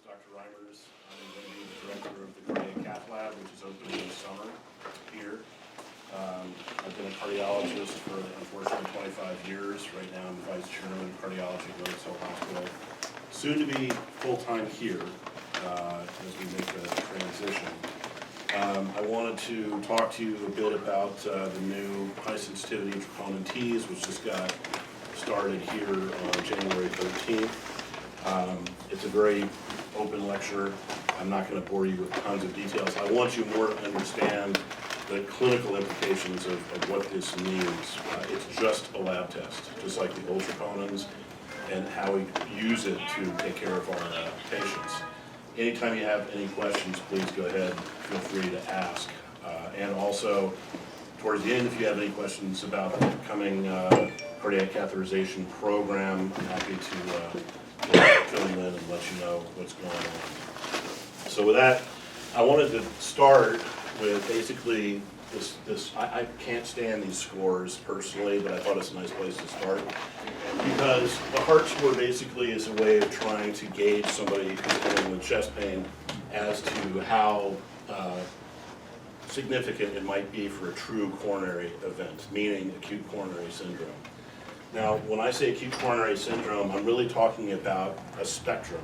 Dr. Reimers. I'm going to be the director of the cardiac cath lab, which is opening this summer here. I've been a cardiologist for, unfortunately, 25 years. Right now, I'm the vice chairman of cardiology at Rose Hill Hospital. Soon to be full-time here as we make the transition. I wanted to talk to you a bit about the new high-sensitivity troponin Ts, which just got started here on January 13th. It's a very open lecture. I'm not going to bore you with tons of details. I want you more to understand the clinical implications of what this means. It's just a lab test, just like the old troponins, and how we use it to take care of our patients. Anytime you have any questions, please go ahead, feel free to ask. And also, towards the end, if you have any questions about the upcoming cardiac catheterization program, I'm happy to fill you in and let you know what's going on. So with that, I wanted to start with basically this I can't stand these scores personally, but I thought it's a nice place to start. Because the heart score basically is a way of trying to gauge somebody who's dealing with chest pain as to how significant it might be for a true coronary event, meaning acute coronary syndrome. Now, when I say acute coronary syndrome, I'm really talking about a spectrum.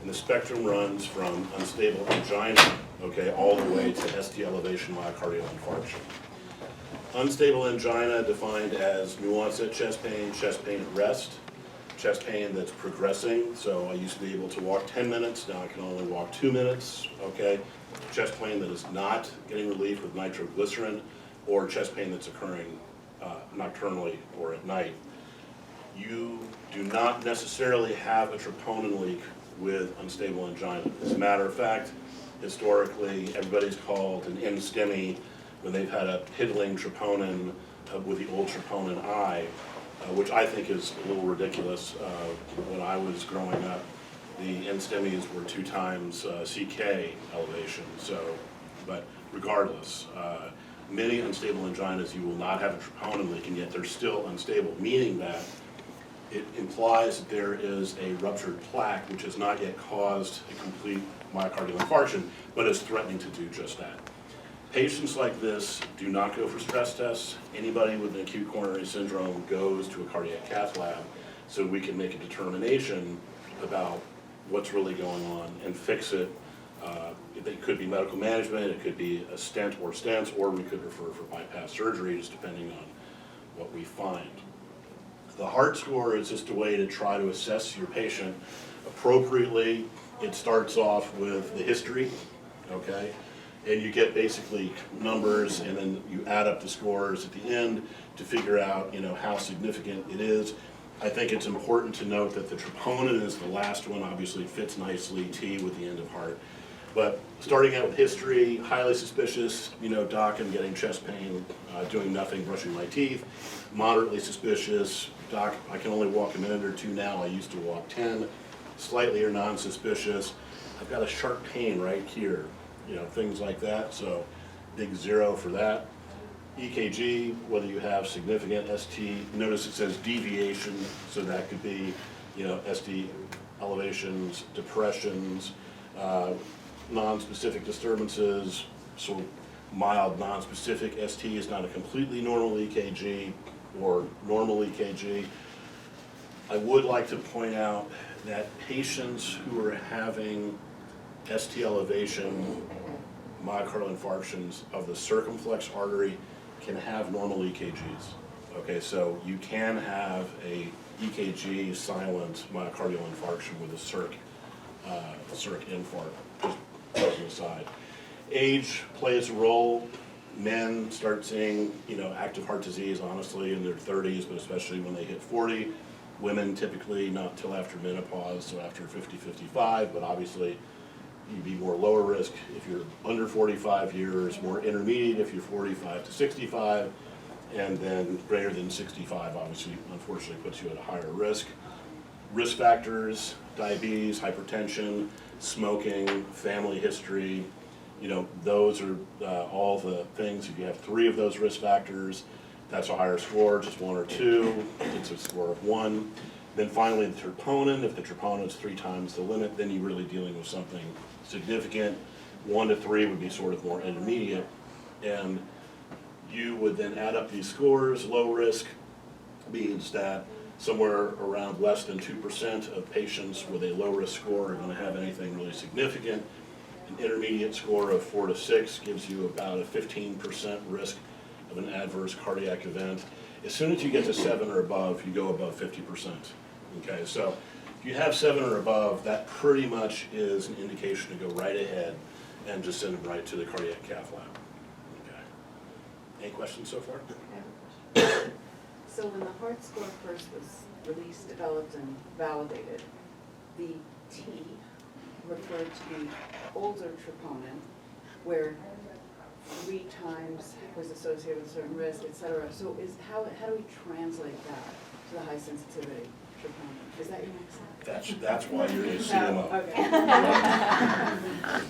And the spectrum runs from unstable angina, okay, all the way to ST elevation myocardial infarction. Unstable angina defined as new onset chest pain at rest, chest pain that's progressing. So I used to be able to walk 10 minutes, now I can only walk 2 minutes, okay? Chest pain that is not getting relief with nitroglycerin, or chest pain that's occurring nocturnally or at night. You do not necessarily have a troponin leak with unstable angina. As a matter of fact, historically, everybody's called an NSTEMI when they've had a piddling troponin with the old troponin I, which I think is a little ridiculous. When I was growing up, the NSTEMIs were 2 times CK elevation. So, but regardless, many unstable anginas, you will not have a troponin leak, and yet they're still unstable, meaning that it implies that there is a ruptured plaque which has not yet caused a complete myocardial infarction, but is threatening to do just that. Patients like this do not go for stress tests. Anybody with an acute coronary syndrome goes to a cardiac cath lab so we can make a determination about what's really going on and fix it. It could be medical management, it could be a stent or stents, or we could refer for bypass surgery, just depending on what we find. The heart score is just a way to try to assess your patient appropriately. It starts off with the history, okay? And you get basically numbers, and then you add up the scores at the end to figure out, how significant it is. I think it's important to note that the troponin is the last one. Obviously, it fits nicely, T with the end of heart. But starting out with history, highly suspicious, doc, I'm getting chest pain, doing nothing, brushing my teeth. Moderately suspicious, doc, I can only walk a minute or 2 now, I used to walk 10. Slightly or non-suspicious, I've got a sharp pain right here, things like that, so big 0 for that. EKG, whether you have significant ST, notice it says deviation, so that could be, ST elevations, depressions, non-specific disturbances, so mild non-specific ST is not a completely normal EKG or normal EKG. I would like to point out that patients who are having ST elevation myocardial infarctions of the circumflex artery can have normal EKGs. Okay, so you can have a EKG silent myocardial infarction with a circ infarct, just as an aside. Age plays a role. Men start seeing, active heart disease, honestly, in their 30s, but especially when they hit 40. Women typically not till after menopause, so after 50, 55, but obviously you'd be more lower risk if you're under 45 years, more intermediate if you're 45 to 65, and then greater than 65, obviously, unfortunately, puts you at a higher risk. Risk factors, diabetes, hypertension, smoking, family history, those are all the things. If you have 3 of those risk factors, that's a higher score, just 1 or 2, it's a score of 1. Then finally the troponin. If the troponin is 3 times the limit, then you're really dealing with something significant. 1 to 3 would be sort of more intermediate. And you would then add up these scores. Low risk means that somewhere around less than 2% of patients with a low risk score are going to have anything really significant. An intermediate score of 4 to 6 gives you about a 15% risk of an adverse cardiac event. As soon as you get to 7 or above, you go above 50%. Okay, so if you have 7 or above, that pretty much is an indication to go right ahead and just send them right to the cardiac cath lab. Okay. Any questions so far? I have a question. So when the heart score first was released, developed, and validated, the T referred to the older troponin, where 3 times was associated with a certain risk, et cetera. So how do we translate that to the high sensitivity troponin? Is that your next slide? That's why you're a CMO. Oh, okay.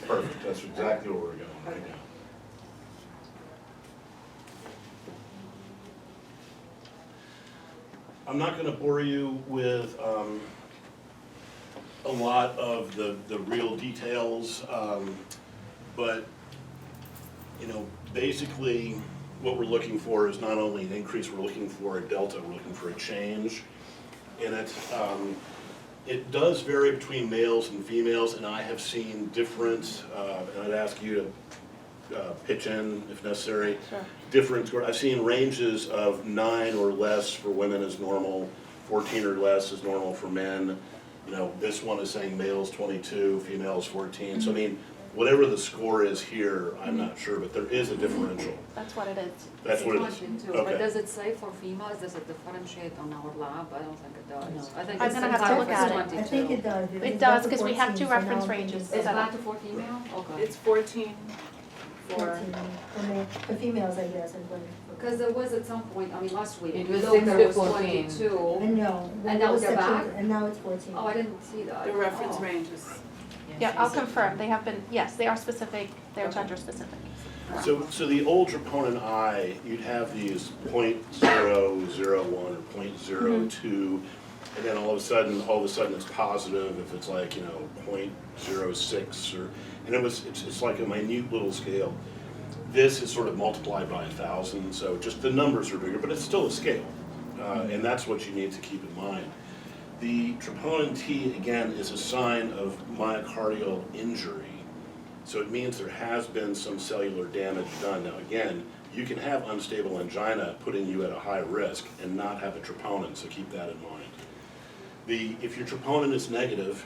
Perfect, that's exactly where we're going right now. I'm not going to bore you with a lot of the real details, but you know, basically what we're looking for is not only an increase, we're looking for a delta, we're looking for a change in it. It does vary between males and females, and I have seen different, and I'd ask you to pitch in if necessary. Sure. Different, I've seen ranges of 9 or less for women is normal, 14 or less is normal for men. You know, this one is saying males 22, females 14. So I mean, whatever the score is here, I'm not sure, but there is a differential. That's what it is. That's what it is. Too. Okay. But does it say for females, does it differentiate on our lab? I don't think it does. No. I think I'm it's gonna have to look at it. 22. I think it does. It does, because we have 2 reference ranges. It's set back up. to 4 female? Okay. It's 14 for, 14, for females, I guess, and Because there was at some point, I mean, last week, It we was looked, 6 there to was 14. 22. and no. And now it was they're back? September, and now it's 14. Oh, I didn't see that. the reference Oh. range is, Yeah, I'll confirm. They have been, yes, they are specific, they're gender specific. So the old troponin I, you'd have these 0.001 or 0.02, and then all of a sudden it's positive if it's like, you know, 0.06 or, and it's like a minute little scale. This is sort of multiplied by 1,000, so just the numbers are bigger, but it's still a scale, and that's what you need to keep in mind. The troponin T, again, is a sign of myocardial injury. So it means there has been some cellular damage done. Now again, you can have unstable angina putting you at a high risk and not have a troponin, so keep that in mind. If your troponin is negative,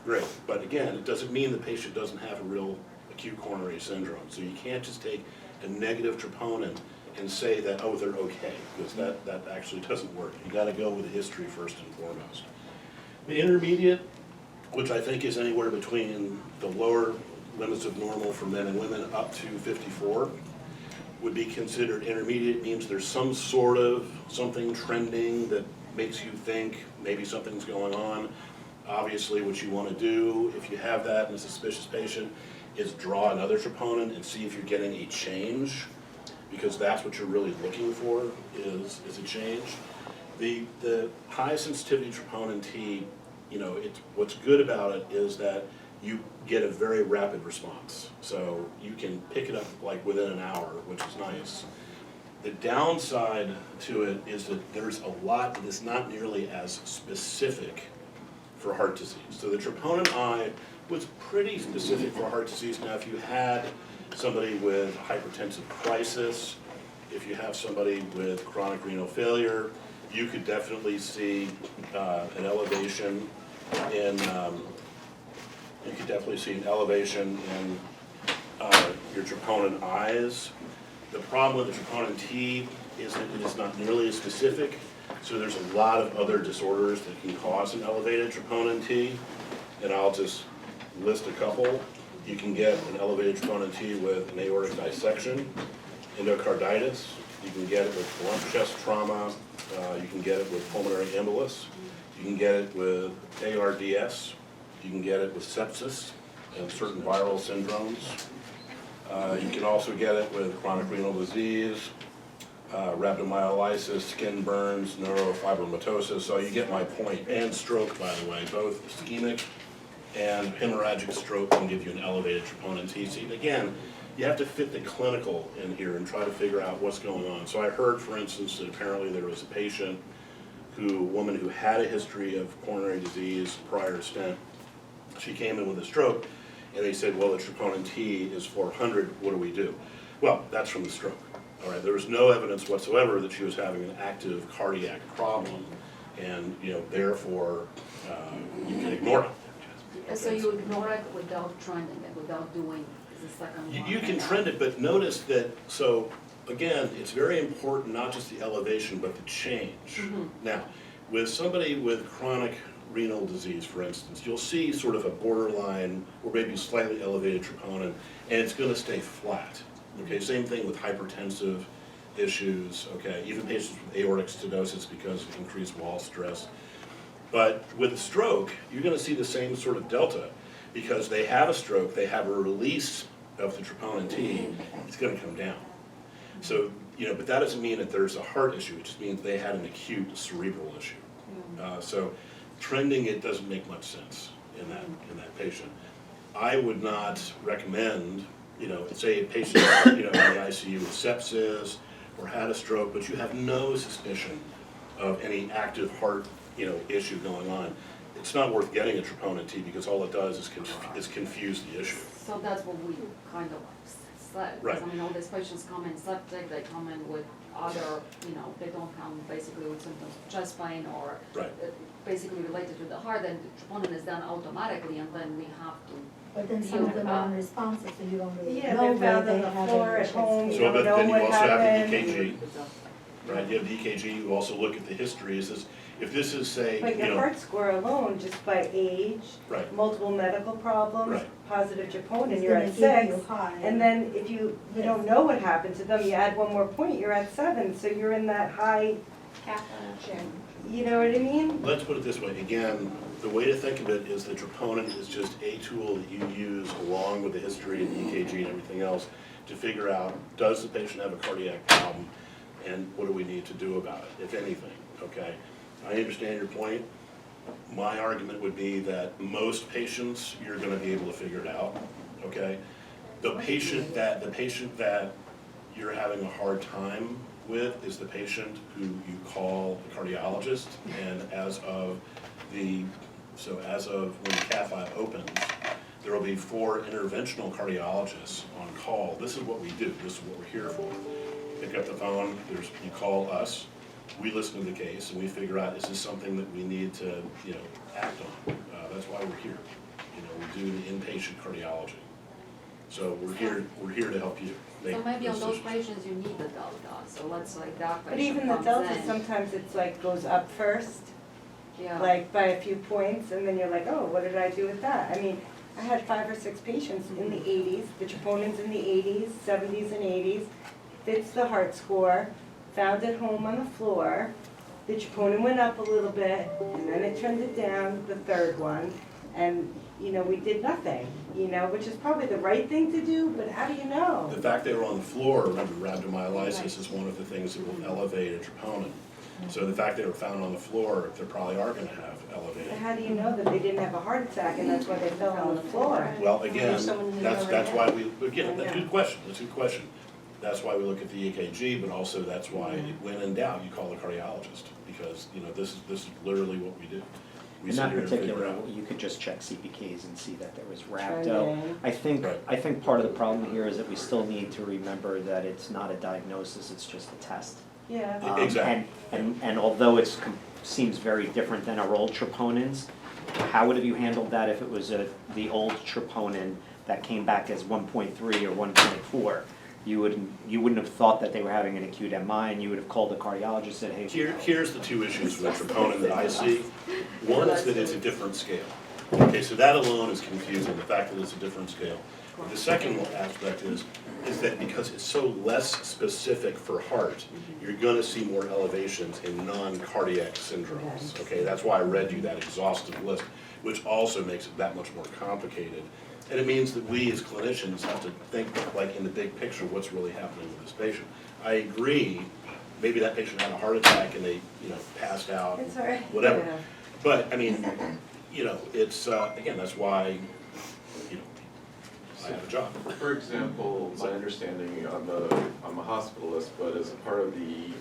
great, but again, it doesn't mean the patient doesn't have a real acute coronary syndrome. So you can't just take a negative troponin and say that, oh, they're okay, because that actually doesn't work. You gotta go with the history first and foremost. The intermediate, which I think is anywhere between the lower limits of normal for men and women up to 54, would be considered intermediate. Means there's some sort of something trending that makes you think maybe something's going on. Obviously, what you want to do if you have that in a suspicious patient is draw another troponin and see if you're getting a change, because that's what you're really looking for is a change. The high sensitivity troponin T, you know, what's good about it is that you get a very rapid response. So you can pick it up like within an hour, which is nice. The downside to it is that there's a lot that is not nearly as specific for heart disease. So the troponin I was pretty specific for heart disease. Now if you had somebody with hypertensive crisis, if you have somebody with chronic renal failure, you could definitely see an elevation in your troponin I's. The problem with the troponin T is that it is not nearly as specific, so there's a lot of other disorders that can cause an elevated troponin T, and I'll just list a couple. You can get an elevated troponin T with an aortic dissection, endocarditis, you can get it with blunt chest trauma, you can get it with pulmonary embolus, you can get it with ARDS, you can get it with sepsis and certain viral syndromes. You can also get it with chronic renal disease, rhabdomyolysis, skin burns, neurofibromatosis, so you get my point. And stroke, by the way, both ischemic and hemorrhagic stroke can give you an elevated troponin T. See, again, you have to fit the clinical in here and try to figure out what's going on. So I heard, for instance, that apparently there was a woman who had a history of coronary disease prior to stent. She came in with a stroke, and they said, well, the troponin T is 400, what do we do? Well, that's from the stroke. All right, there was no evidence whatsoever that she was having an active cardiac problem, and therefore you can ignore it. So you ignore it without trending it, without doing the second one? You can trend it, but notice that, so again, it's very important, not just the elevation, but the change. Now, with somebody with chronic renal disease, for instance, you'll see sort of a borderline or maybe slightly elevated troponin, and it's going to stay flat. Okay, same thing with hypertensive issues, okay, even patients with aortic stenosis because of increased wall stress. But with a stroke, you're going to see the same sort of delta because they have a stroke, they have a release of the troponin T, it's going to come down. So, but that doesn't mean that there's a heart issue, it just means they had an acute cerebral issue. So trending it doesn't make much sense in that patient. I would not recommend, say a patient in the ICU with sepsis or had a stroke, but you have no suspicion of any active heart issue going on. It's not worth getting a troponin T because all it does is confuse the issue. So that's what we kind of said. Right. I mean, all these patients come in septic, they come in with other, they don't come basically with symptoms of chest pain or Right. basically related to the heart, and troponin is done automatically, and then we have to. But then some of them are unresponsive, so you don't really Yeah, know they're where found they on the have floor a at home. chest. You So, but don't know then you what also have the happened. EKG, right? You have the EKG, you also look at the history. If this is, say, But your heart score alone, just by age, Right. multiple medical problems, Right. positive troponin, It's you're gonna at give you 6. high. And then if you don't know what happened to them, you add one more point, you're at 7, so you're in that high, you know what I mean? let's put it this way, again, the way to think of it is the troponin is just a tool that you use along with the history and the EKG and everything else to figure out, does the patient have a cardiac problem, and what do we need to do about it, if anything, okay? I understand your point. My argument would be that most patients, you're gonna be able to figure it out, okay? The patient that you're having a hard time with is the patient who you call the cardiologist, and as of when cath lab opens, there will be 4 interventional cardiologists on call. This is what we do, this is what we're here for. Pick up the phone, you call us, we listen to the case, and we figure out, is this something that we need to, act on? That's why we're here. We do the inpatient cardiology. So we're here to help you make So maybe on those decisions. patients, you need the delta, so let's say that But patient even the comes delta, in. sometimes it's like goes up first, Yeah. like by a few points, and then you're like, oh, what did I do with that? I mean, I had 5 or 6 patients in the 80s, the troponin's in the 80s, 70s and 80s, fits the heart score, found it home on the floor, the troponin went up a little bit, and then it trended down, the 3rd one, and, we did nothing, which is probably the right thing to do, but how do you know? The fact they were on the floor, remember, rhabdomyolysis is one of the things that will elevate a troponin. So the fact they were found on the floor, they probably are gonna have elevated. But how do you know that they didn't have a heart attack and that's why they fell on the floor? Well, again, There's someone in the that's middle why right that's a good question. That's why we look at the EKG, but also that's why, when in doubt, you call the cardiologist, because, this is literally what we do. We In sit that here and figure particular, out. you could just check CPKs and see that there was Trending. rhabdo. Right. I think part of the problem here is that we still need to remember that it's not a diagnosis, it's just a test. Yeah. Exactly. And although it seems very different than our old troponins, how would have you handled that if it was the old troponin that came back as 1.3 or 1.4? You wouldn't have thought that they were having an acute MI, and you would have called the cardiologist and said, hey. Here's the 2 issues with troponin that I see. One is that it's a different scale. Okay, so that alone is confusing, the fact that it's a different scale. The second aspect is that because it's so less specific for heart, you're gonna see more elevations in non-cardiac syndromes. Okay, that's why I read you that exhaustive list, which also makes it that much more complicated. And it means that we as clinicians have to think like in the big picture, what's really happening with this patient. I agree maybe that patient had a heart attack and they, passed out, It's all right. whatever. Yeah. But, I mean, it's, again, that's why, I have a job. For example, my understanding, I'm a hospitalist, but as a part of the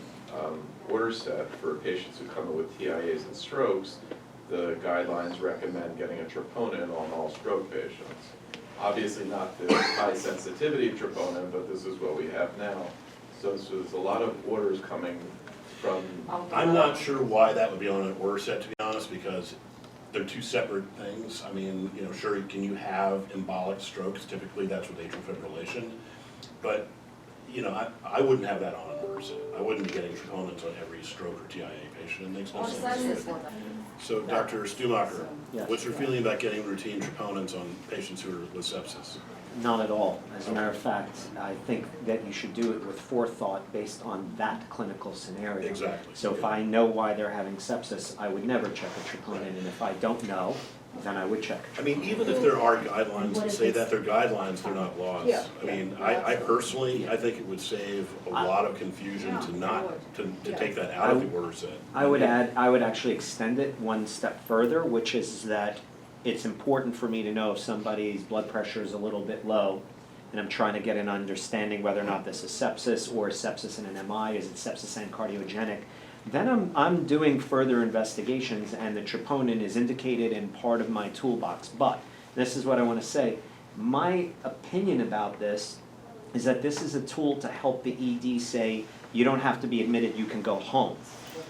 order set for patients who come in with TIAs and strokes, the guidelines recommend getting a troponin on all stroke patients. Obviously not the high sensitivity troponin, but this is what we have now. So there's a lot of orders coming from, I'm not sure why that would be on an order set, to be honest, because they're two separate things. I mean, sure, can you have embolic strokes? Typically, that's with atrial fibrillation. But, I wouldn't have that on an order set. I wouldn't be getting troponins on every stroke or TIA patient. It makes no Or sense. sepsis for them. So, Dr. Stumacher, Yes. what's your feeling about getting routine troponins on patients who are with sepsis? Not at all. As a matter of fact, I think that you should do it with forethought based on that clinical scenario. Exactly. So if I know why they're having sepsis, I would never check a troponin, and if I don't know, then I would check. I mean, even if there are guidelines that say that they're guidelines, they're not laws. Yeah. I mean, I personally, I think it would save a lot of confusion to not, to take that out of the order set. I would actually extend it one step further, which is that it's important for me to know if somebody's blood pressure is a little bit low, and I'm trying to get an understanding whether or not this is sepsis or sepsis and an MI, is it sepsis and cardiogenic? Then I'm doing further investigations, and the troponin is indicated in part of my toolbox. But this is what I want to say. My opinion about this is that this is a tool to help the ED say, you don't have to be admitted, you can go home.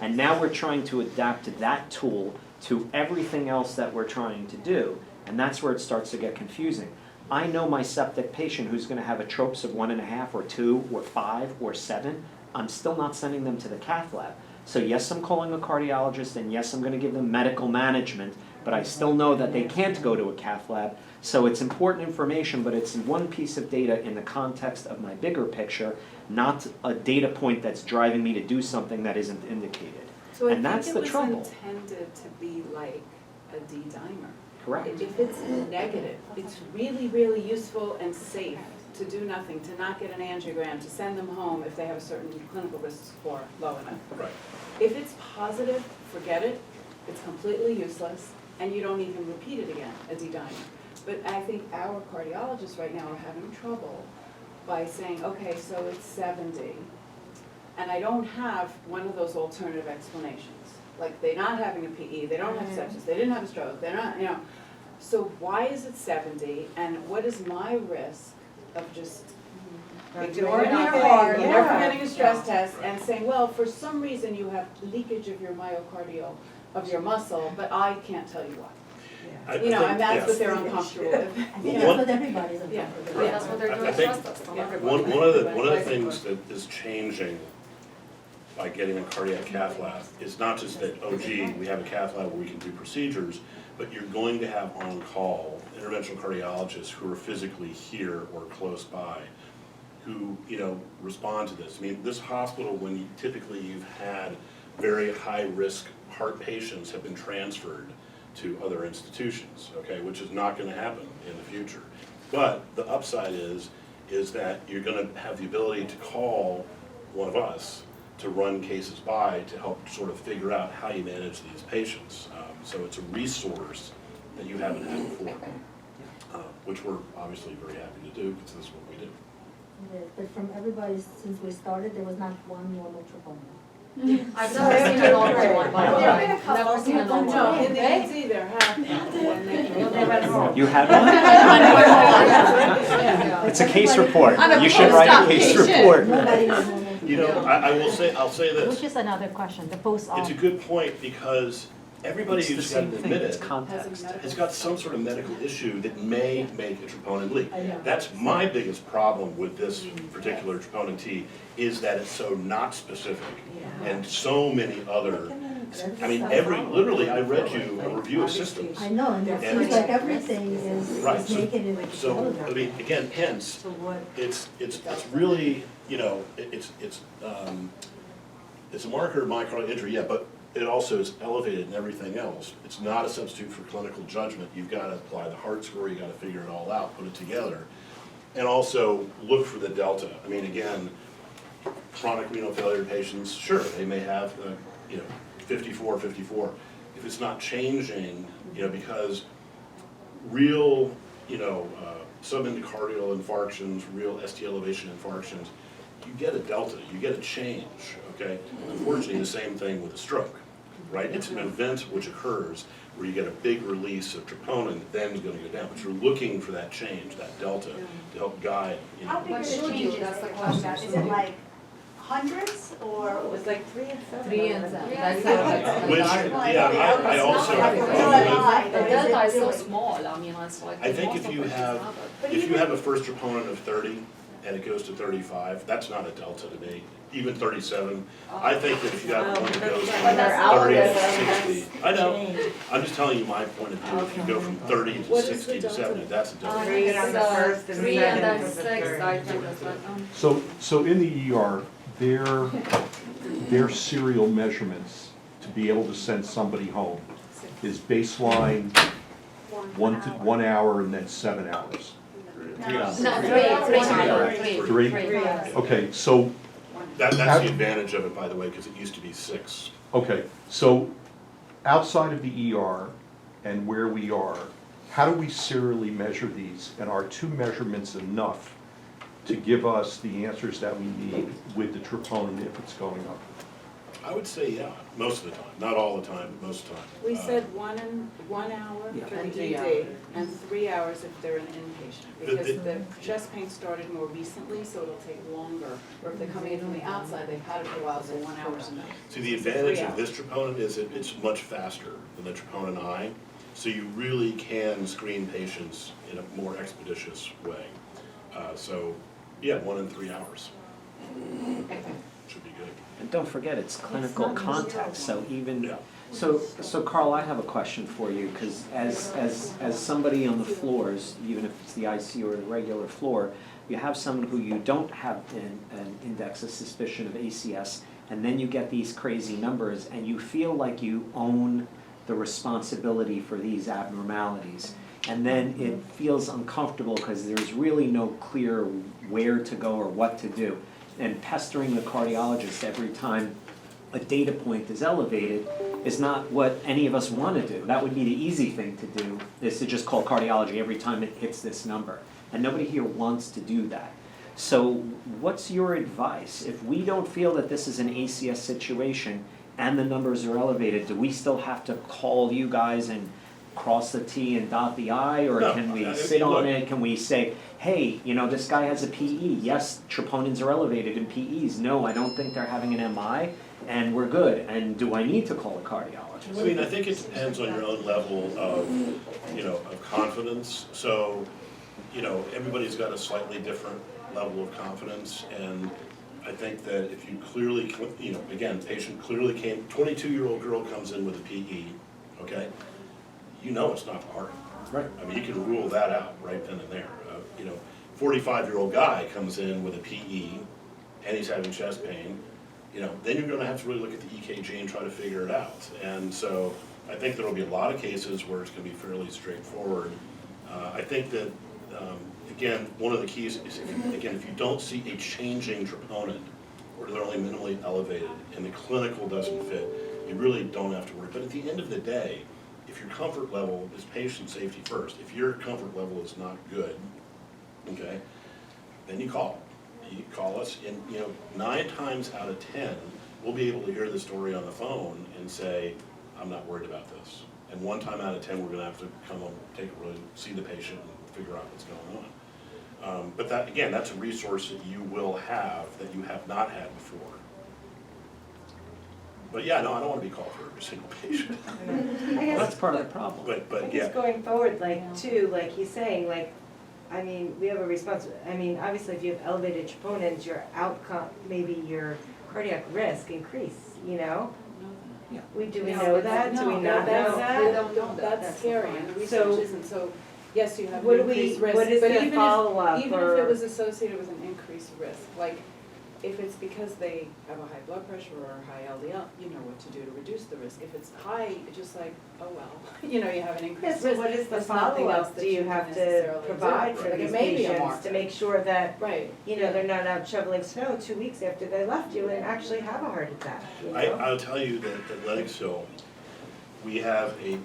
And now we're trying to adapt that tool to everything else that we're trying to do, and that's where it starts to get confusing. I know my septic patient who's going to have a TROPS of 1.5 or 2 or 5 or 7, I'm still not sending them to the cath lab. So yes, I'm calling a cardiologist, and yes, I'm going to give them medical management, but I still know that they can't go to a cath lab. So it's important information, but it's one piece of data in the context of my bigger picture, not a data point that's driving me to do something that isn't indicated. So I And that's think the it was trouble. intended to be like a D-dimer. Correct. If it's negative, it's really, really useful and safe to do nothing, to not get an angiogram, to send them home if they have a certain clinical risk score low enough. Right. If it's positive, forget it, it's completely useless, and you don't even repeat it again, a D-dimer. But I think our cardiologists right now are having trouble by saying, okay, so it's 70, and I don't have one of those alternative explanations. Like, they're not having a PE, they don't have sepsis, they didn't have a stroke, they're not, So why is it 70, and what is my risk of just ignoring Ignoring your it, heart, yeah. never getting a stress test, and saying, well, for some reason you have leakage of your myocardial, of your muscle, but I can't tell you why. I And think, that's yeah. what they're uncomfortable with. I think that's what everybody's Yeah. uncomfortable with. That's what they're I doing think stress tests on yeah. everybody. One of the things that is changing by getting a cardiac cath lab is not just that, oh gee, we have a cath lab where we can do procedures, but you're going to have on-call interventional cardiologists who are physically here or close by, who, respond to this. I mean, this hospital, when typically you've had very high-risk heart patients have been transferred to other institutions, okay, which is not gonna happen in the future. But the upside is that you're gonna have the ability to call one of us to run cases by to help sort of figure out how you manage these patients. So it's a resource that you haven't had before, which we're obviously very happy to do because this is what we do. Yes, but from everybody, since we started, there was not one normal troponin. I've never seen a normal one, by the way. There have been a couple. Never seen a normal No, one. in the ED there have been when they. You had one? It's a case report. You should write a case report. Nobody was normal. I'll say this. Which is another question, the post-op. It's a good point because everybody It's the who's same gotten thing, it's admitted context. has got some sort of medical issue that may make a troponin leak. I know. That's my biggest problem with this particular troponin T, is that it's so not specific. And so many other, I mean, literally, I read you a review of systems. I know, and it And seems it's- like everything is Right, so- naked in So, I mean, again, hence, it's really, it's a marker of myocardial injury, yeah, but it also is elevated in everything else. It's not a substitute for clinical judgment. You've got to apply the heart score, you've got to figure it all out, put it together. And also look for the delta. I mean, again, chronic renal failure patients, sure, they may have, 54. If it's not changing, because real, subendocardial infarctions, real ST elevation infarctions, you get a delta, you get a change, okay? Unfortunately, the same thing with a stroke, right? It's an event which occurs where you get a big release of troponin, then it's gonna go down. But you're looking for that change, that delta, to help guide, How big But are the should you? changes That's the that you're talking about? question. Is it like hundreds or? It was like 3 and 7. 3 and 7. That's Which, yeah, I also have a No, problem I- with. The delta is so small, I mean, it's like. I think most if of you it is have, not if you have a first troponin of 30 and it goes to 35, that's not a delta to me, even 37. I think that if you have one that goes from When they're 30 to algorithm, 60, I know, I'm just telling you my point of view, if you go from 30 to What is 60 the to delta? 70, that's a delta. 3 on the first and 3 and 7 then for the 6, third. I think that's what, So in the ER, their serial measurements to be able to send somebody home is baseline 1 hour and then 7 hours. no, 3. Three? Okay, so, That's the advantage of it, by the way, because it used to be 6. okay, so outside of the ER and where we are, how do we serially measure these? And are 2 measurements enough to give us the answers that we need with the troponin if it's going up? I would say, yeah, most of the time, not all the time, but most of the time. We said 1 hour Yeah. for And the 3 ED and 3 hours if they're an inpatient. Because the- the chest pain started more recently, so it'll take longer. Or if they're coming in from the outside, they've had it for a while, so 1 hour's enough. See, the advantage of this troponin is it's much faster than the troponin I, so you really can screen patients in a more expeditious way. So, yeah, 1 in 3 hours. Should be good. And don't forget, it's clinical not context, so even, Yeah. so Carl, I have a question for you, because as somebody on the floors, even if it's the ICU or the regular floor, you have someone who you don't have an index of suspicion of ACS, and then you get these crazy numbers, and you feel like you own the responsibility for these abnormalities. And then it feels uncomfortable because there's really no clear where to go or what to do. And pestering the cardiologist every time a data point is elevated is not what any of us want to do. That would be the easy thing to do, is to just call cardiology every time it hits this number. And nobody here wants to do that. So what's your advice? If we don't feel that this is an ACS situation and the numbers are elevated, do we still have to call you guys and cross the T and dot the I, or No, can we I- sit on look. it? Can we say, hey, this guy has a PE, yes, troponins are elevated in PEs, no, I don't think they're having an MI, and we're good, and do I need to call a cardiologist? I mean, I think it depends on your own level of, of confidence. So, everybody's got a slightly different level of confidence, and I think that if you clearly, again, patient clearly came, 22-year-old girl comes in with a PE, okay? It's not the heart. Right. I mean, you can rule that out right then and there. 45-year-old guy comes in with a PE and he's having chest pain, then you're gonna have to really look at the EKG and try to figure it out. And so I think there'll be a lot of cases where it's gonna be fairly straightforward. I think that, again, one of the keys is, if you don't see a changing troponin, or they're only minimally elevated, and the clinical doesn't fit, you really don't have to worry. But at the end of the day, if your comfort level is patient safety first, if your comfort level is not good, okay, then you call. You call us, and 9 times out of 10, we'll be able to hear the story on the phone and say, I'm not worried about this. And 1 time out of 10, we're gonna have to come home, see the patient and figure out what's going on. But that, again, that's a resource that you will have that you have not had before. But yeah, no, I don't wanna be called for every single patient. I guess, That's part of the problem. I But guess yeah, going forward, too, like he's saying, we have a response, obviously if you have elevated troponins, your outcome, maybe your cardiac risk increase, Yeah. Do we know that? Do we not know that? They don't know that. That's scary, and the So- research isn't, so, yes, you have What an do we- increased risk, what is but the even if, follow-up even if or- it was associated with an increased risk, like, if it's because they have a high blood pressure or a high LDL, you know what to do to reduce the risk. If it's high, it's just like, oh well, you know, you have an Yeah, increased so risk. what is the There's nothing else follow-up that do you can have to necessarily provide do. for Like, it these may be a patients marker. to make sure that, Right. you know, they're not out shoveling snow 2 weeks after they left you and actually have a heart attack, you know? I'll tell you that at Lennox Hill, we have a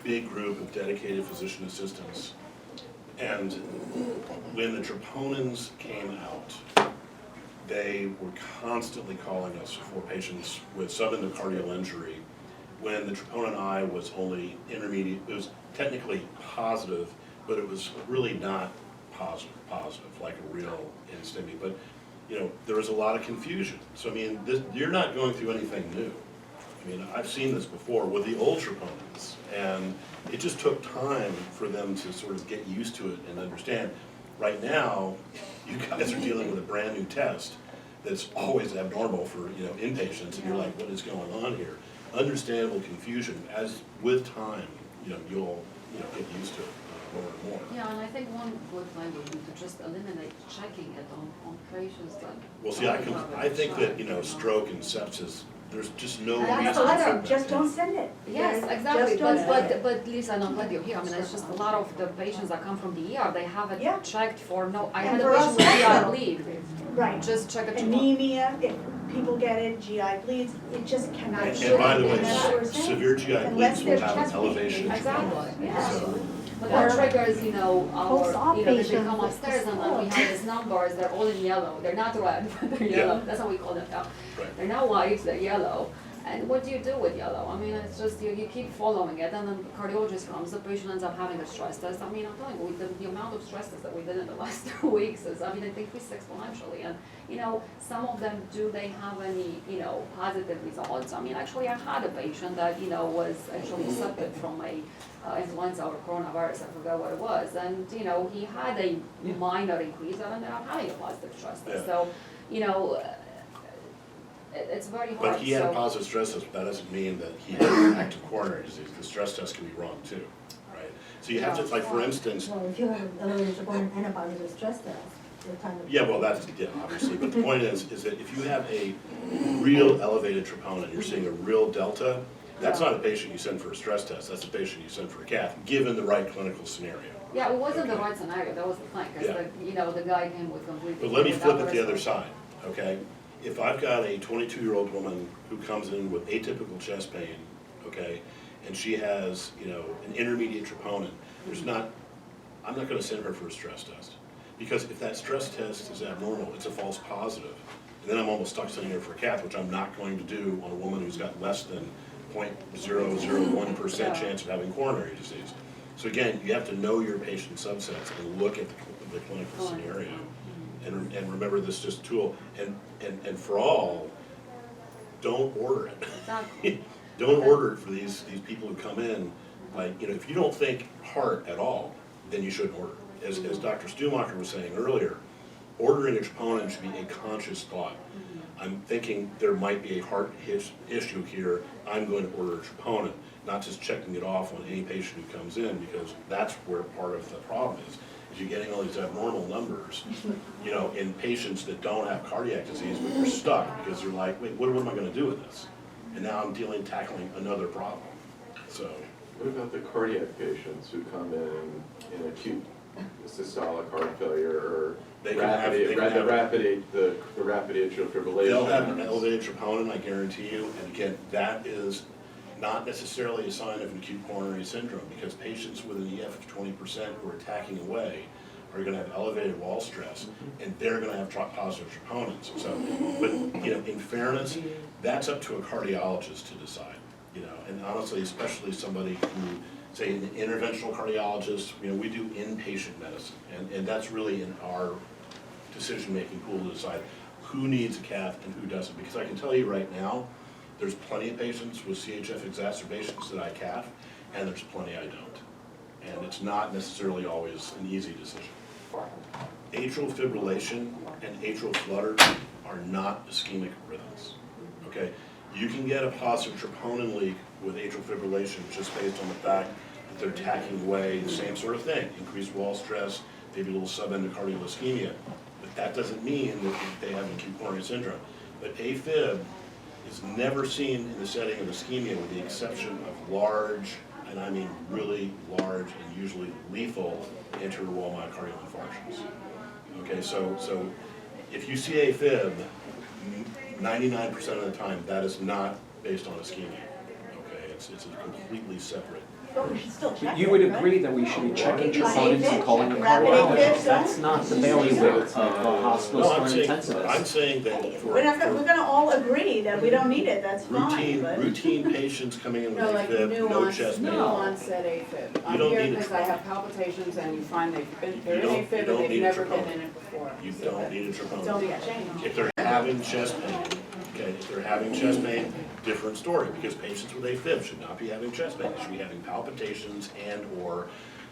big group of dedicated physician assistants. And when the troponins came out, they were constantly calling us for patients with subendocardial injury when the troponin I was only intermediate. It was technically positive, but it was really not positive, like a real NSTEMI. But, you know, there was a lot of confusion. So, I mean, you're not going through anything new. I mean, I've seen this before with the old troponins, and it just took time for them to sort of get used to it and understand. Right now, you guys are dealing with a brand new test that's always abnormal for, you know, inpatients, and you're like, what is going on here? Understandable confusion. As with time, you know, you'll, you know, get used to it more and more. Yeah, and I think one good thing would be to just eliminate checking it on patients that. Well, see, I think that, you know, stroke and sepsis, there's just no That's reason what for I that. Just don't send it. Yes, Just exactly, don't send it. but Lisa, and I'm glad you're here, I mean, it's just a lot of the patients that come from the ER, they have it Yeah. checked for no, I And had a for us patient with GI also. bleed, Right. just check it. Anemia, if people get it, GI bleeds, it just cannot. And by the way, And that's what we're saying. severe GI Unless bleeds will they're have an checking. elevation of Exactly, troponin. yeah. So, But that Or triggers, you know, post-op our, you know, they patients come with upstairs and then we stroke. have these numbers, they're all in yellow, they're not red, but they're Yeah. yellow, that's how we call them now. right. They're not white, they're yellow. And what do you do with yellow? I mean, it's just, you keep following it, and then the cardiologist comes, the patient ends up having a stress test. I mean, I'm telling you, the amount of stress tests that we did in the last 2 weeks is, I mean, it increased exponentially. And, you know, some of them, do they have any, you know, positive results? I mean, actually, I had a patient that, you know, was actually accepted from a influenza or coronavirus, I forgot what it was. And, you know, he had a minor increase and ended up having a positive stress test. Yeah. So, you know, it's very hard. But he had a So- positive stress test, but that doesn't mean that he had active coronary disease. The stress test can be wrong too, right? So you have to, like, for instance, Well, if you have an elevated troponin and a positive stress test, you're kind of. yeah, well, that's, yeah, obviously, but the point is that if you have a real elevated troponin, you're seeing a real delta, that's not a patient you send for a stress test, that's a patient you send for a cath, given the right clinical scenario. Yeah, it wasn't the Okay. right scenario, that was the thing, because Yeah. the, you know, the guy came with completely. But let me flip it without the other response. side, okay? If I've got a 22-year-old woman who comes in with atypical chest pain, okay, and she has, you know, an intermediate troponin, I'm not gonna send her for a stress test. Because if that stress test is abnormal, it's a false positive. And then I'm almost stuck sending her for a cath, which I'm not going to do on a woman who's got less than 0.001% chance of having coronary disease. So again, you have to know your patient subsets and look at the clinical scenario. And remember this just tool, and for all, don't order it. Exactly. Don't order it for these people who come in, like, you know, if you don't think heart at all, then you shouldn't order it. As Dr. Stumacher was saying earlier, ordering a troponin should be a conscious thought. I'm thinking there might be a heart issue here, I'm going to order a troponin, not just checking it off on any patient who comes in, because that's where part of the problem is you're getting all these abnormal numbers, you know, in patients that don't have cardiac disease, but you're stuck, because you're like, wait, what am I gonna do with this? And now I'm tackling another problem, so. What about the cardiac patients who come in acute systolic heart failure or They can have- they can have- the rapid atrial fibrillation? They'll have an elevated troponin, I guarantee you, and again, that is not necessarily a sign of an acute coronary syndrome, because patients with an EF of 20% who are attacking away are gonna have elevated wall stress, and they're gonna have positive troponins. So, but, you know, in fairness, that's up to a cardiologist to decide, you know, and honestly, especially somebody who, say, an interventional cardiologist, you know, we do inpatient medicine, and that's really in our decision-making pool to decide who needs a cath and who doesn't, because I can tell you right now, there's plenty of patients with CHF exacerbations that I cath, and there's plenty I don't. And it's not necessarily always an easy decision. Atrial fibrillation and atrial flutter are not ischemic rhythms, okay? You can get a positive troponin leak with atrial fibrillation just based on the fact that they're tacking away, the same sort of thing, increased wall stress, maybe a little subendocardial ischemia. But that doesn't mean that they have acute coronary syndrome. But AFib is never seen in the setting of ischemia with the exception of large, and I mean really large and usually lethal anterior wall myocardial infarctions. Okay, so if you see AFib, 99% of the time, that is not based on ischemia. Okay, it's a completely separate. But we should still check You it, would right? agree that we should be checking Like troponins AFib, and calling a rapid cardiologist? AFib, That's not the bailiwick of a hospital No, or I'm saying, intensivist. I'm saying that We're not gonna, we're for gonna all agree that we don't need it, that's fine, but. routine patients coming in with No, like AFib, no chest pain. nuance at AFib. I'm don't here need it. because I have palpitations and you find they're in You AFib and don't they've need a never been troponin. in it before. You So don't need a Don't troponin. get changed. If they're having chest pain, okay, if they're having chest pain, different story, because patients with AFib should not be having chest pain, they should be having palpitations and/or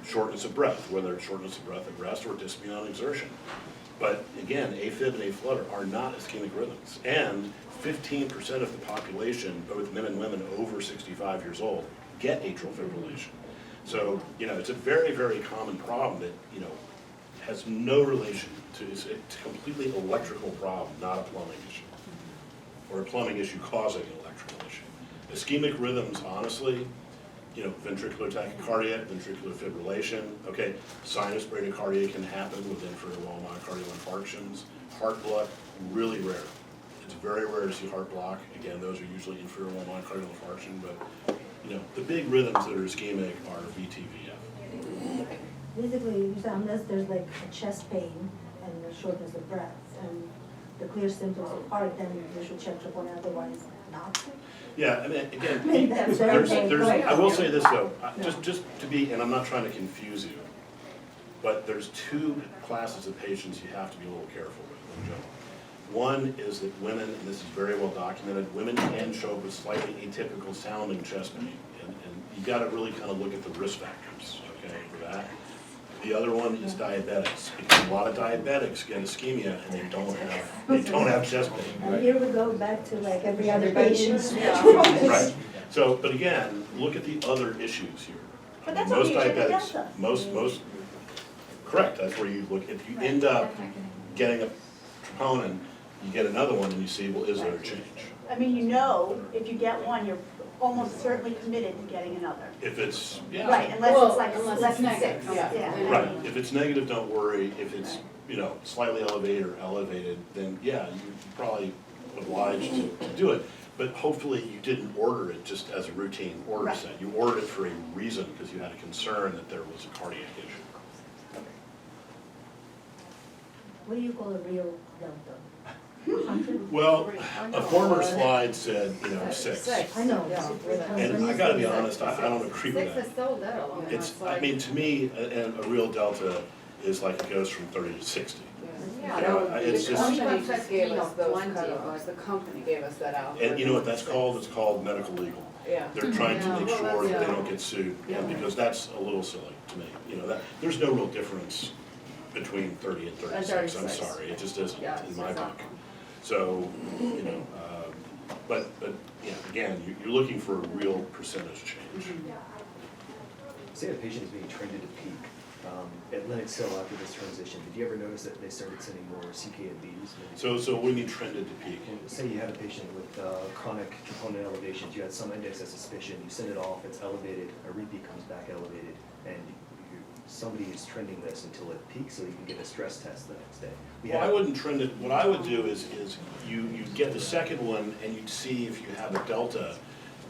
shortness of breath, whether it's shortness of breath at rest or dyspnea on exertion. But again, AFib and AFlutter are not ischemic rhythms, and 15% of the population, both men and women over 65 years old, get atrial fibrillation. So, it's a very, very common problem that, has no relation to, it's a completely electrical problem, not a plumbing issue. Or a plumbing issue causing an electrical issue. Ischemic rhythms, honestly, ventricular tachycardia, ventricular fibrillation, okay, sinus bradycardia can happen with inferior wall myocardial infarctions. Heart block, really rare. It's very rare to see heart block. Again, those are usually inferior wall myocardial infarction, but, the big rhythms that are ischemic are VTVF. Basically, you said unless there's like a chest pain and a shortness of breath and the clear symptoms of heart, then you should check troponin, otherwise not. Yeah, I mean, again, Maybe that's very vague. I will say this though, just to be, and I'm not trying to confuse you, but there's two classes of patients you have to be a little careful with in general. One is that women, and this is very well documented, women can show up with slightly atypical sounding chest pain. And you gotta really kind of look at the risk factors, okay, for that. The other one is diabetics, because a lot of diabetics get ischemia and they don't have chest pain. And here we go back to like every other patient. Right, so, but again, look at the other issues here. But that's Most what you check diabetics, against most, correct, that's where you look, if you end up getting a troponin, you get another one and you see, well, is there a change? I mean, if you get one, you're almost certainly committed to getting another. If it's, yeah. Right, unless Well, it's like unless less it's than negative, 6, yeah. yeah. Right, if it's negative, don't worry, if it's, slightly elevated or elevated, then yeah, you're probably obliged to do it. But hopefully you didn't order it just as a routine order Right. set, you ordered it for a reason, because you had a concern that there was a cardiac issue. What do you call a real delta? 100? Well, no, a former uh, slide said, 6. I know. And I gotta be honest, I don't agree with Six that. is still little, I mean, It's, it's I like. mean, to me, a real delta is like it goes from 30 to 60. Yeah, You know, that would- it's The just- company just gave 15 us or those 20, cutoffs, the company gave us that out. And you know what that's called? It's called medical legal. Yeah. They're trying to Yeah. make Well, sure that's- that they yeah. don't get sued, and because that's a little silly to me. There's no real difference between 30 and 36, I'm 36. sorry, it just isn't Yeah, in my book. exactly. So, but, again, you're looking for a real percentage change. Say a patient is being trained to peak. At Lenox Hill after this transition, did you ever notice that they started sending more CKMBs? So what do you mean trended to peak? And say you had a patient with chronic troponin elevations, you had some index of suspicion, you send it off, it's elevated, a repeat comes back elevated, and somebody is trending this until it peaks so you can get a stress test the next day. We Well, had- I wouldn't trend it, what I would do is you get the second one and you'd see if you have a delta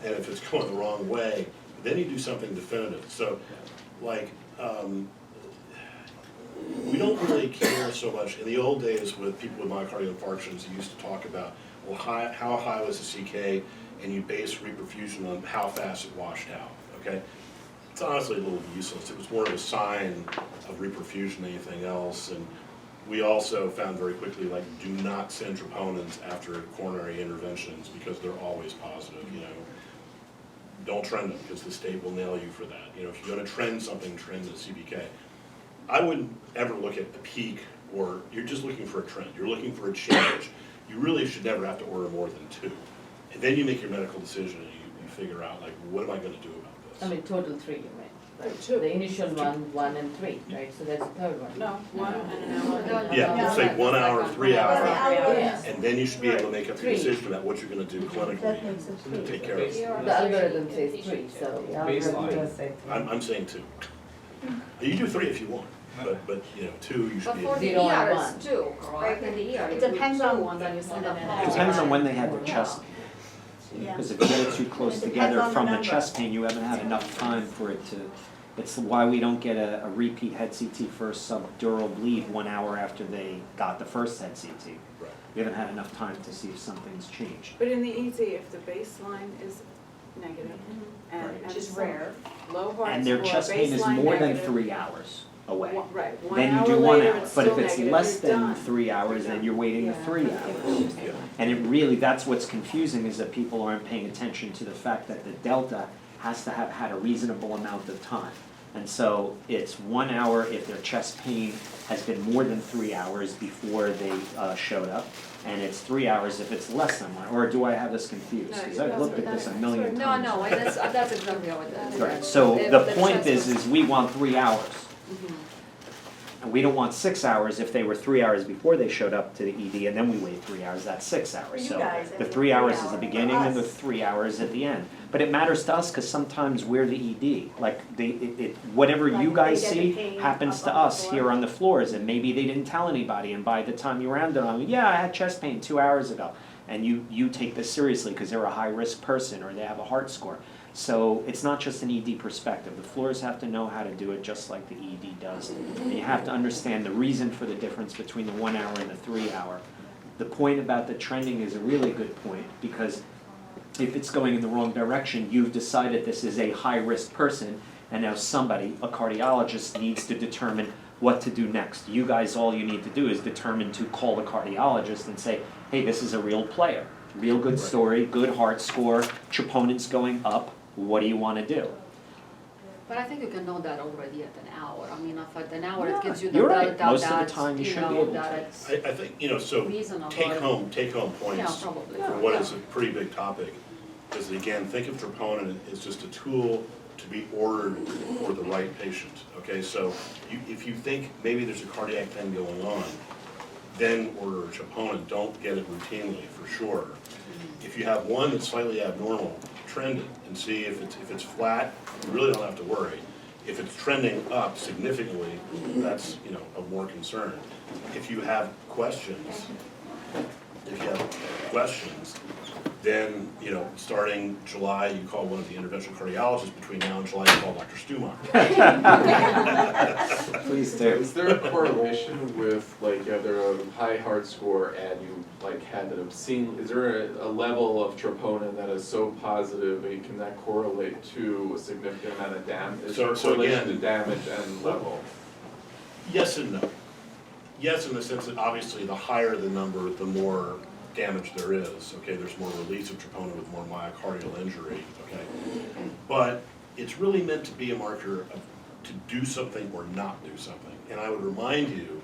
and if it's going the wrong way, then you do something definitive. So, like, we don't really care so much, in the old days with people with myocardial infarctions, you used to talk about, well, how high was the CK, and you base reperfusion on how fast it washed out, okay? It's honestly a little useless, it was more of a sign of reperfusion than anything else, and we also found very quickly, like, do not send troponins after coronary interventions, because they're always positive, Don't trend them, because the state will nail you for that. If you're gonna trend something, trend the CBK. I wouldn't ever look at the peak, or you're just looking for a trend, you're looking for a change. You really should never have to order more than 2. And then you make your medical decision and you figure out, like, what am I gonna do about this? I mean, total 3, you mean? Two. The initial one and 3, right? So that's the third one. No, 1 and an hour. No, Yeah, no, say no, 1 that's hour, like 3 1 hour. Yeah. And then you should be able to make up your Three. decision about what you're gonna do That clinically makes it to three. take care of it. The algorithm says 3, so. The algorithm Baseline. does say three. I'm saying 2. You do 3 if you want, but, 2, you should But be for able the to. 0 and ER 1. it's 2, correct? In the ER, It you do depends 2 on- and then you send them It home. depends on when they had their chest. Yeah. Because if you get it too close It depends together on the from the number. chest pain, you haven't had enough time for it to, it's why we don't get a repeat head CT for subdural bleed 1 hour after they got the first head CT. Right. We haven't had enough time to see if something's changed. But in the EZ, if the baseline is negative and. Right. and Which is some rare. Low heart And their score, chest pain is baseline more than negative, 3 hours away. Right, 1 Then you hour do 1 later, hour, it's but if still it's negative, less you're than done. 3 hours, You're then done. you're waiting the Yeah. 3 hours. Yeah. And it really, that's what's confusing, is that people aren't paying attention to the fact that the delta has to have had a reasonable amount of time. And so it's 1 hour if their chest pain has been more than 3 hours before they showed up, and it's 3 hours if it's less than 1, or do I have this confused? Because I've looked at this a million No, times. no, that's exactly how it is. Right, so If the the point chest is we want 3 hours. And we don't want 6 hours if they were 3 hours before they showed up to the ED, and then we wait 3 hours, that's 6 hours. For you So guys, the it's 3 a hours 3 is the hour. beginning For and the us. 3 hours at the end. But it matters to us because sometimes we're the ED, like whatever you Like, guys they get the see pain happens up to on the us floor. here on the floors, and maybe they didn't tell anybody, and by the time you round it on, yeah, I had chest pain 2 hours ago. And you take this seriously because they're a high-risk person or they have a heart score. So it's not just an ED perspective. The floors have to know how to do it just like the ED does. And you have to understand the reason for the difference between the 1 hour and the 3 hour. The point about the trending is a really good point, because if it's going in the wrong direction, you've decided this is a high-risk person, and now somebody, a cardiologist, needs to determine what to do next. You guys, all you need to do is determine to call the cardiologist and say, hey, this is a real player, real good story, good heart score, troponin's going up, what do you want to do? But I think you can know that already at an hour. I mean, if at an hour it Yeah, gives you the you're right. delta Most of the that, time you you should know, be able that to. it's I think, so reasonable. take home Yeah, points probably. for what is a pretty big topic is, again, think of troponin as just a tool to be ordered for the right patient, okay? So if you think maybe there's a cardiac thing going on, then order troponin, don't get it routinely, for sure. If you have one that's slightly abnormal, trend it and see if it's flat, you really don't have to worry. If it's trending up significantly, that's, of more concern. If you have questions, then, starting July, you call one of the interventional cardiologists. Between now and July, you call Dr. Stumacher. Please do. Is there a correlation with, like, either a high heart score and you, had an obscene, is there a level of troponin that is so positive, and can that correlate to a significant amount of damage? Is there a So correlation to again- damage and level? Yes and no. Yes, in the sense that obviously the higher the number, the more damage there is, okay? There's more release of troponin with more myocardial injury, okay? But it's really meant to be a marker of to do something or not do something. And I would remind you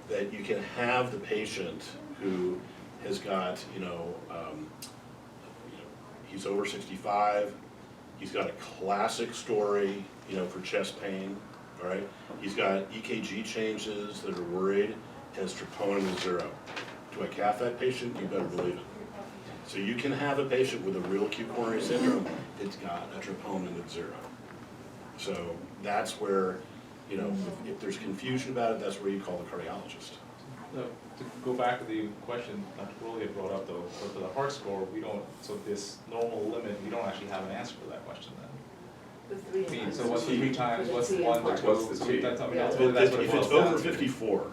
that you can have the patient who has got, he's over 65, he's got a classic story, for chest pain, all right? He's got EKG changes that are worried, and his troponin is 0. Do I cath that patient? You better believe it. So you can have a patient with a real acute coronary syndrome that's got a troponin of 0. So that's where, if there's confusion about it, that's where you call the cardiologist. No, to go back to the question Dr. Crowley had brought up though, for the heart score, so this normal limit, we don't actually have an answer for that question then. The 3 I mean, and so what's the 3 times, For the what's the T 1, and the heart. 2, What's the so T? that's, I mean, Yeah. that's If what it it's boils over down to. 54,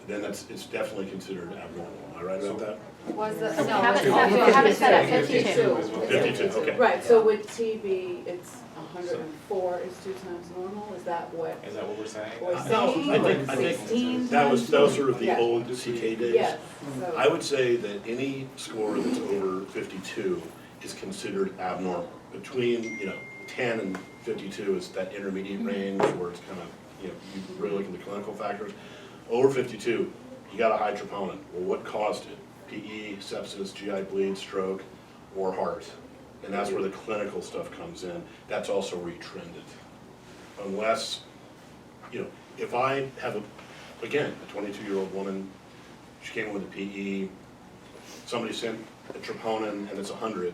then it's definitely considered abnormal. Am I right about that? Was the, So we no, have it was set- we have it set at 52. 52, okay. Right, so with TB, it's 104 is 2 times normal, is that what? Is that what we're saying? Or No, 16, I or think 16 that was times sort of the Yeah. old CK days. Yes, so. I would say that any score that's over 52 is considered abnormal. Between, 10 and 52 is that intermediate range where it's kind of, you really look at the clinical factors. Over 52, you got a high troponin. Well, what caused it? PE, sepsis, GI bleed, stroke, or heart. And that's where the clinical stuff comes in. That's also where you trend it. unless, you know, if I have again, a 22-year-old woman, she came in with a PE, somebody sent a troponin and it's 100,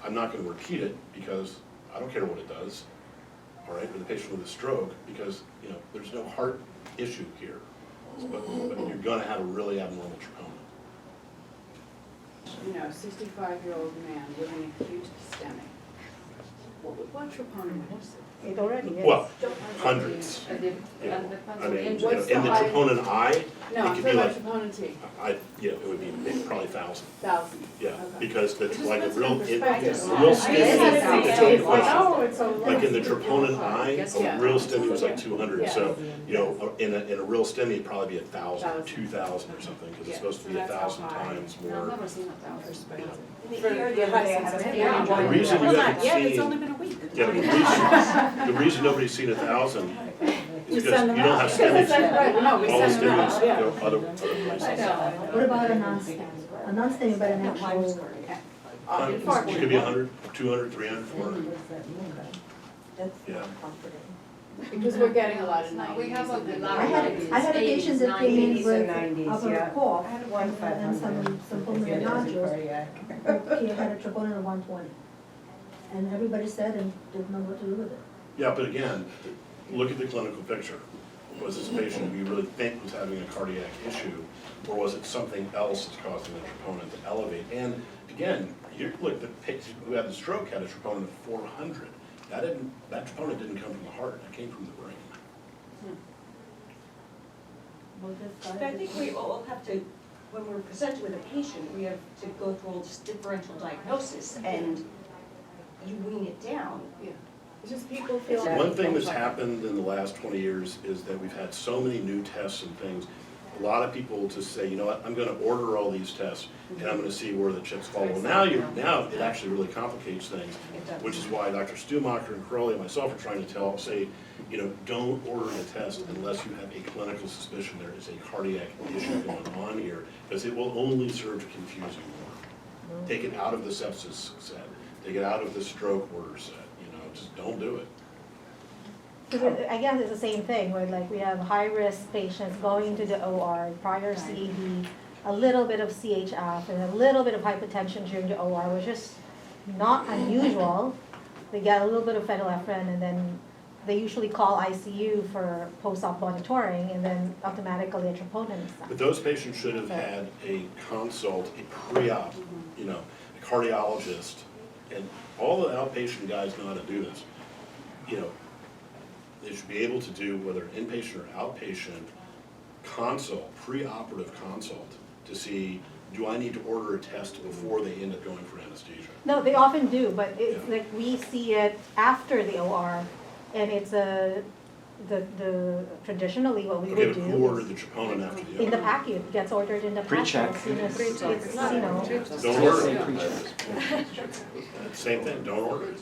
I'm not gonna repeat it because I don't care what it does, all right, with a patient with a stroke, because, you know, there's no heart issue here. But you're gonna have a really abnormal troponin. You know, 65-year-old man with an acute STEMI. What troponin was it? It already is. Well, hundreds. And Yeah. and depends I on mean, the you know, what's in the the high- troponin I, No, it I'm could be talking like, about troponin T, yeah, it would be probably 1,000. 1,000. Yeah, Okay. because that's Just like a puts it real, in it, perspective. a real I skinny. guess it's it's a good like, question. oh, it's so low. Like in the troponin I, Yeah. a real STEMI was like 200, Yeah. so, you know, in a real STEMI, it'd probably be 1,000, 1,000. 2,000 or something, because it's Yeah, supposed to so be that's how 1,000 high. times No, I've more. never seen 1,000. The ER, the cardiac has Yeah. The reason you Well, haven't not yet, it's seen- only been a week. Yeah, the reason nobody's seen 1,000 We is because send them you don't out. have STEMIs. Right, no, we All the send them out, STEMIs yeah. go other places. I know. What about a non-STEMI? A non-STEMI, but an actual, It could be 100, 200, 300, 400. that's Yeah. comforting. Because we're getting a lot of No, 90s. we have a and lot I of had, I had a patient that came in 80s with and 90s, upper yeah. cough I had one and some pulmonary nodules. He had a troponin of 120. And everybody said and didn't know what to do with it. Yeah, but again, look at the clinical picture. Was this patient you really think was having a cardiac issue, or was it something else that's causing the troponin to elevate? And again, look, the patient who had the stroke had a troponin of 400. That troponin didn't come from the heart, it came from the brain. Well, this But guy I think we all have to, when we're presented with a patient, we have to go through all this differential diagnosis and you wean it down. Yeah. It's just people feel. One thing that's happened in the last 20 years is that we've had so many new tests and things. A lot of people just say, you know what, I'm gonna order all these tests and I'm gonna see where the chips fall. Well, now it actually really complicates things, which is why Dr. Stumacher and Crowley and myself are trying to say, you know, don't order the test unless you have a clinical suspicion there is a cardiac issue going on here, because it will only serve to confuse you more. Take it out of the sepsis set, take it out of the stroke order set, you know, just don't do it. I guess it's the same thing, where like we have high-risk patients going into the OR, prior CAD, a little bit of CHF, and a little bit of hypertension during the OR, which is not unusual. They get a little bit of phenylephrine, and then they usually call ICU for post-op monitoring, and then automatically a troponin is But set. those patients should have had a consult, a pre-op, you know, a cardiologist, and all the outpatient guys know how to do this. You know, they should be able to do, whether inpatient or outpatient, consult, pre-operative consult, to see, do I need to order a test before they end up going for anesthesia? No, they often do, but it's Yeah. like we see it after the OR, and it's traditionally what we Okay, would but do who ordered is the troponin after the in the OR? packet, it gets ordered in the packet Pre-check. as soon as it's, you know. Don't order TSA it. pre-check. Same thing, don't order it.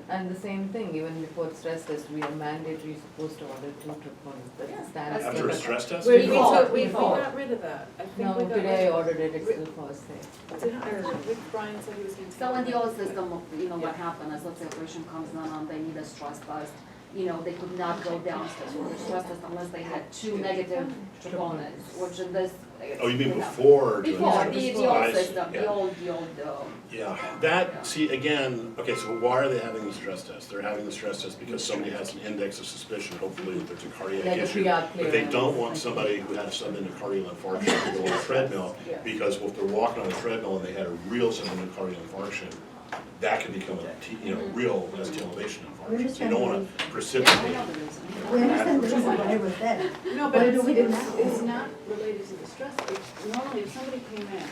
And the same thing, even before stress test, we are mandatory supposed to order 2 troponins, that's the standard. After a stress test? We Before. got rid of that. I think No, we got today I rid of ordered it, it's still first day. Brian said he was going to. So in the old system, you know, what happened is, let's say a patient comes in and they need a stress test, you know, they could not go downstairs for the stress test unless they had 2 negative troponins, which in this. Oh, you mean we have- before doing Before, the the stress? I old see, system, yeah. the old, Yeah, that, see, again, okay, so why are they having the stress test? They're having the stress test because somebody has an index of suspicion, hopefully, that there's a cardiac Like a issue. pre-op But they clearance. don't want somebody who has some endocardial infarction to go on a treadmill, because if they're walking on a treadmill and they had a real endocardial infarction, that could become real ST elevation infarction. So you don't wanna precipitate. We understand the reason why it was there. No, What but do we do now? it's not related to the stress. Normally, if somebody came in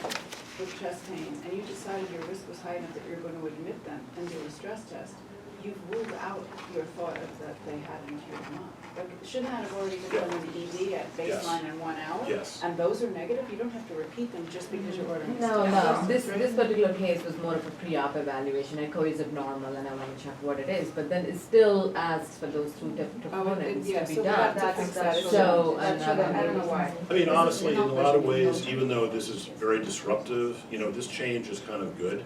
with chest pain and you decided your risk was high enough that you're going to admit them and do a stress test, you've ruled out your thought of that they had an acute lung. Like, shouldn't that have already been done in the ED at baseline in 1 hour? Yes. And those are negative, you don't have to repeat them just because you're ordering. a No, stress no, test, this right? particular case was more of a pre-op evaluation, echo is abnormal and I want to check what it is, but then it still asks for those 2 troponins yeah, to so be we have done. to fix that. So, That should have- I don't know why. I mean, honestly, in a lot of ways, even though this is very disruptive, you know, this change is kind of good,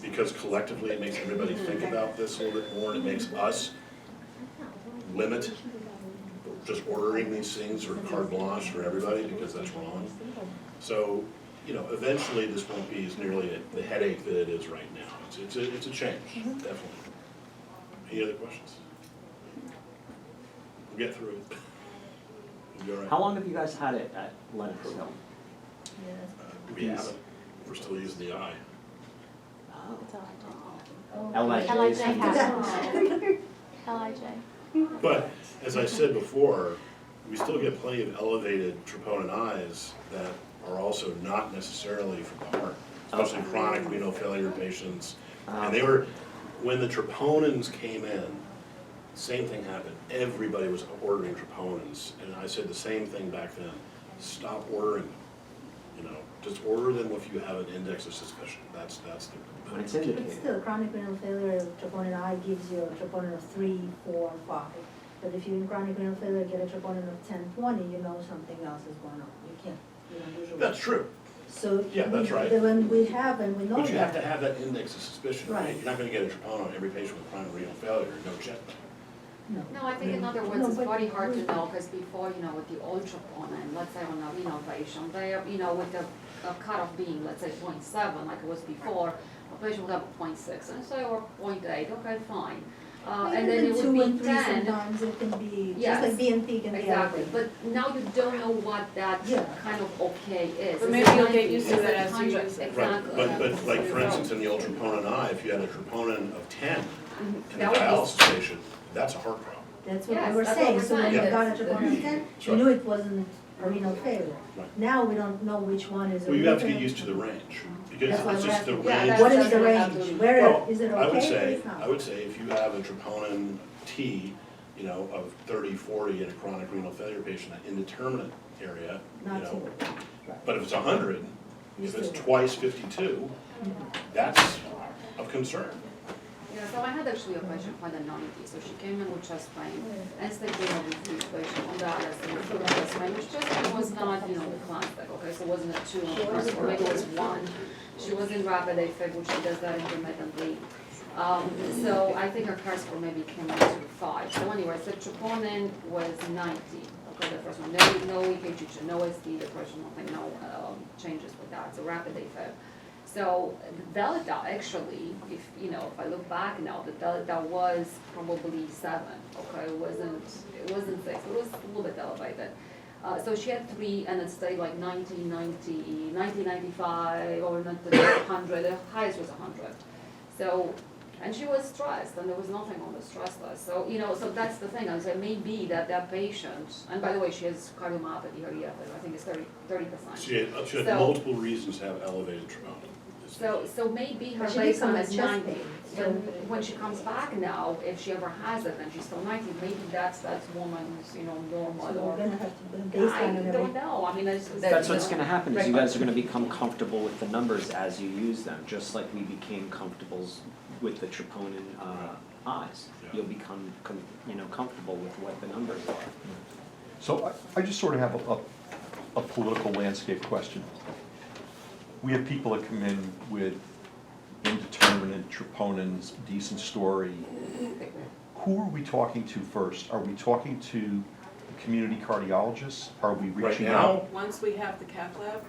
because collectively it makes everybody think about this a little bit more, and it makes us limit just ordering these things or carte blanche for everybody, because that's wrong. So, you know, eventually this won't be as nearly the headache that it is right now. It's a change, definitely. Any other questions? We'll get through it. We'll be all right. How long have you guys had it at Lennox Hill? We haven't, we're still using the eye. LIJ. LIJ has LIJ. But, as I said before, we still get plenty of elevated troponin eyes that are also not necessarily from the heart, especially chronic renal failure patients. And they were, when the troponins came in, same thing happened. Everybody was ordering troponins, and I said the same thing back then. Stop ordering them, you know, just order them if you have an index of suspicion. That's the. When it's But indicated. still, chronic renal failure, troponin I gives you a troponin of 3, 4, 5. But if you in chronic renal failure get a troponin of 10, 20, you know something else is going on. You don't usually. That's true. So. Yeah, that's right. When we have, and we know that. But you have to have that index of suspicion, right? Right. You're not gonna get a troponin on every patient with chronic renal failure, no chance. No, I think in other words, No, it's but very hard to we- know, because before, you know, with the old troponin, let's say on a renal patient, they, you know, with the cutoff being, let's say 0.7, like it was before, a patient would have a 0.6, and say, or 0.8, okay, fine. And then it would 2 be and 3 10. sometimes it can be, just Yes, like BNP can be Exactly, elevated. but now you don't know what that Yeah. kind of okay is. But Is maybe it you'll get 90? used to Is it as you 100? use it. Right, Exactly. but like for instance, in the old troponin eye, if you had a troponin of 10 in a That would be- dialysis patient, that's a heart problem. That's what Yes, we were that's what saying, we're so when saying. we got a That's- troponin of 10, That's we right. knew it wasn't a renal failure. Right. Now we don't know which one is a Well, you have to get renal- used to the range, because That's why it's we're just the asking. Yeah, range. that's What is the what we have range? to- Where, Well, is it I would okay or say, it's not? I would say if you have a troponin T, you know, of 30, 40 in a chronic renal failure patient, that indeterminate area, you Not know. too. But if it's 100, You if it's still- twice 52, that's of concern. Yeah, so I had actually a patient quite a 90, so she came in with chest pain, and stayed with this patient on dialysis, and for the chest pain, which chest pain was not, you know, the classic, okay, so it wasn't a 2 or maybe it was 1. She was in rapid AFib, which she does that intermittently. So I think her CAR score maybe came out to 5. So anyways, the troponin was 90, okay, the first one, no EKG, no SD, depression, nothing, no changes with that, so rapid AFib. So the delta actually, if, you know, if I look back now, the delta was probably 7, okay, it wasn't 6, it was a little bit elevated. So she had 3 and it stayed like 90, 95, or not 100, the highest was 100. So, and she was stressed and there was nothing on the stress list. So, you know, so that's the thing, I say maybe that patient, and by the way, she has cardiomyopathy, her EF, I think it's 30%. She had So- multiple reasons to have elevated troponin. So maybe her But she did baseline come is with chest 90, pain, but so- when she comes back now, if she ever has it and she's still 90, maybe that's woman's, you know, So normal we're or. gonna have to put a I baseline and don't everything. know, I mean, it's. That's what's gonna happen, is you Right. guys are gonna become comfortable with the numbers as you use them, just like we became comfortable with the troponin eyes. Yeah. You'll become, comfortable with what the numbers are. So I just sort of have a political landscape question. We have people that come in with indeterminate troponins, decent story. Who are we talking to first? Are we talking to the community cardiologists? Are we Right reaching now, out? Once we have the cath lab,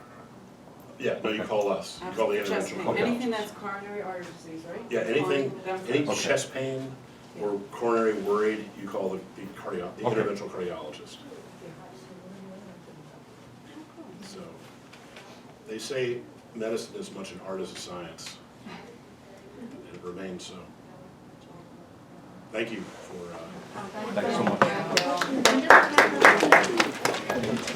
yeah, no, you call us, you call the after chest interventional pain, Okay. anything cardiologist. that's coronary artery disease, right? Yeah, We're anything, calling them any first. chest pain or coronary worried, you call the Okay. interventional cardiologist. So, they say medicine is much an art as a science, and it remains so. Thank you for, Thanks so much. Thank you. And just-